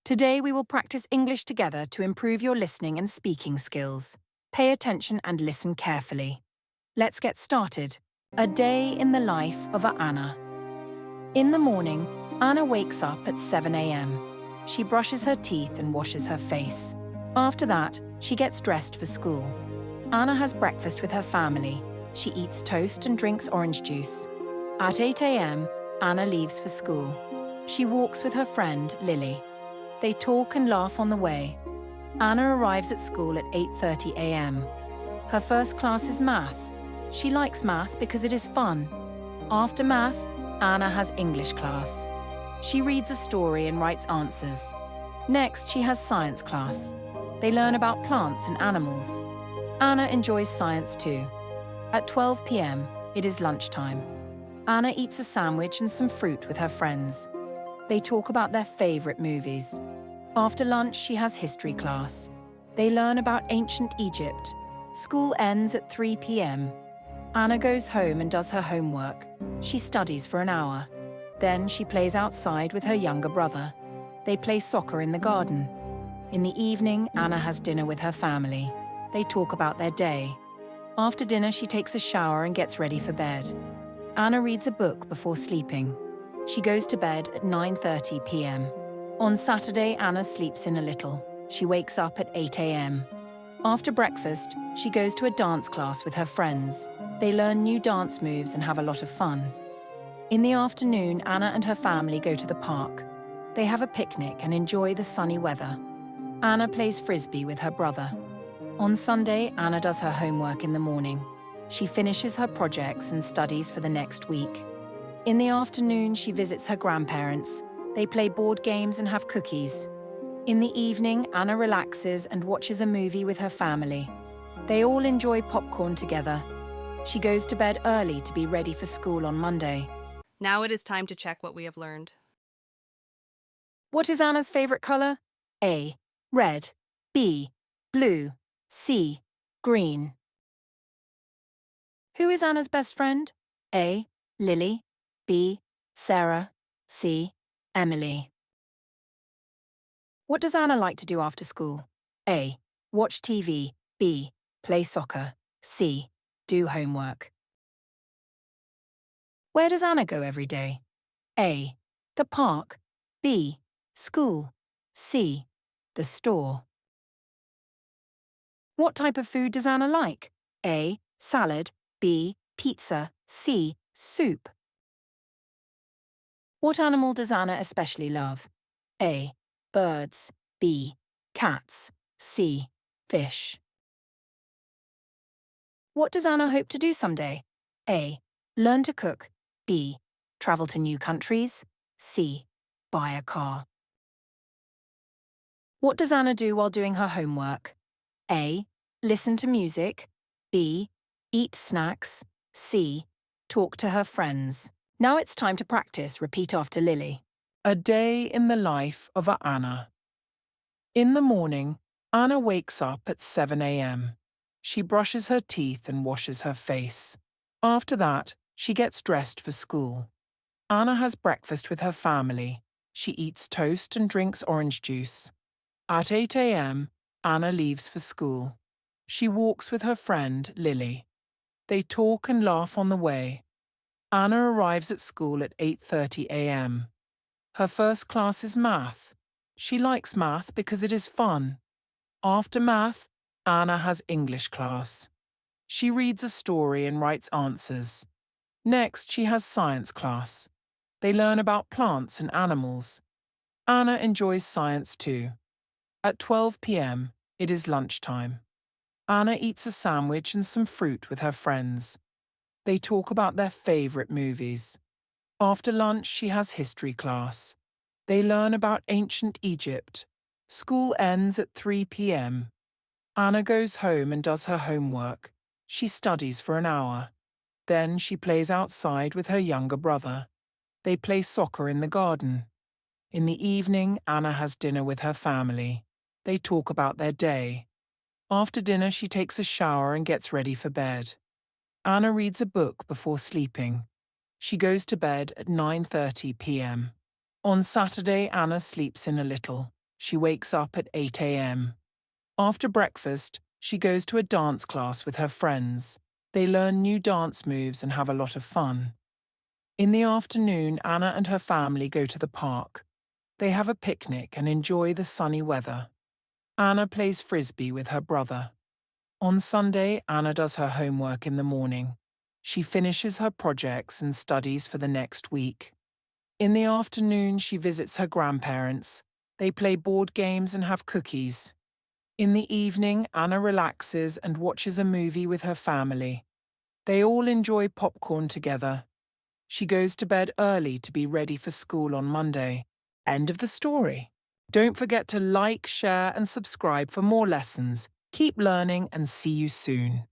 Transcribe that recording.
Today we will practice English together to improve your listening and speaking skills. Pay attention and listen carefully. Let's get started. A day in the life of Anna. In the morning, Anna wakes up at 7 a.m. She brushes her teeth and washes her face. After that, she gets dressed for school. Anna has breakfast with her family. She eats toast and drinks orange juice. At 8 a.m., Anna leaves for school. She walks with her friend, Lily. They talk and laugh on the way. Anna arrives at school at 8:30 a.m. Her first class is math. She likes math because it is fun. After math, Anna has English class. She reads a story and writes answers. Next, she has science class. They learn about plants and animals. Anna enjoys science too. At 12 p.m., it is lunchtime. Anna eats a sandwich and some fruit with her friends. They talk about their favorite movies. After lunch, she has history class. They learn about ancient Egypt. School ends at 3 p.m. Anna goes home and does her homework. She studies for an hour. Then she plays outside with her younger brother. They play soccer in the garden. In the evening, Anna has dinner with her family. They talk about their day. After dinner, she takes a shower and gets ready for bed. Anna reads a book before sleeping. She goes to bed at 9:30 p.m. On Saturday, Anna sleeps in a little. She wakes up at 8 a.m. After breakfast, she goes to a dance class with her friends. They learn new dance moves and have a lot of fun. In the afternoon, Anna and her family go to the park. They have a picnic and enjoy the sunny weather. Anna plays frisbee with her brother. On Sunday, Anna does her homework in the morning. She finishes her projects and studies for the next week. In the afternoon, she visits her grandparents. They play board games and have cookies. In the evening, Anna relaxes and watches a movie with her family. They all enjoy popcorn together. She goes to bed early to be ready for school on Monday. Now it is time to check what we have learned. What is Anna's favorite color? A. Red. B. Blue. C. Green. Who is Anna's best friend? A. Lily. B. Sarah. C. Emily. What does Anna like to do after school? A. Watch TV. B. Play soccer. C. Do homework. Where does Anna go every day? A. The park. B. School. C. The store. What type of food does Anna like? A. Salad. B. Pizza. C. Soup. What animal does Anna especially love? A. Birds. B. Cats. C. Fish. What does Anna hope to do someday? A. Learn to cook. B. Travel to new countries. C. Buy a car. What does Anna do while doing her homework? A. Listen to music. B. Eat snacks. C. Talk to her friends. Now it's time to practice. Repeat after Lily. A day in the life of Anna. In the morning, Anna wakes up at 7 a.m. She brushes her teeth and washes her face. After that, she gets dressed for school. Anna has breakfast with her family. She eats toast and drinks orange juice. At 8 a.m., Anna leaves for school. She walks with her friend, Lily. They talk and laugh on the way. Anna arrives at school at 8:30 a.m. Her first class is math. She likes math because it is fun. After math, Anna has English class. She reads a story and writes answers. Next, she has science class. They learn about plants and animals. Anna enjoys science too. At 12 p.m., it is lunchtime. Anna eats a sandwich and some fruit with her friends. They talk about their favorite movies. After lunch, she has history class. They learn about ancient Egypt. School ends at 3 p.m. Anna goes home and does her homework. She studies for an hour. Then she plays outside with her younger brother. They play soccer in the garden. In the evening, Anna has dinner with her family. They talk about their day. After dinner, she takes a shower and gets ready for bed. Anna reads a book before sleeping. She goes to bed at 9:30 p.m. On Saturday, Anna sleeps in a little. She wakes up at 8 a.m. After breakfast, she goes to a dance class with her friends. They learn new dance moves and have a lot of fun. In the afternoon, Anna and her family go to the park. They have a picnic and enjoy the sunny weather. Anna plays frisbee with her brother. On Sunday, Anna does her homework in the morning. She finishes her projects and studies for the next week. In the afternoon, she visits her grandparents. They play board games and have cookies. In the evening, Anna relaxes and watches a movie with her family. They all enjoy popcorn together. She goes to bed early to be ready for school on Monday. End of the story. Don't forget to like, share, and subscribe for more lessons. Keep learning and see you soon.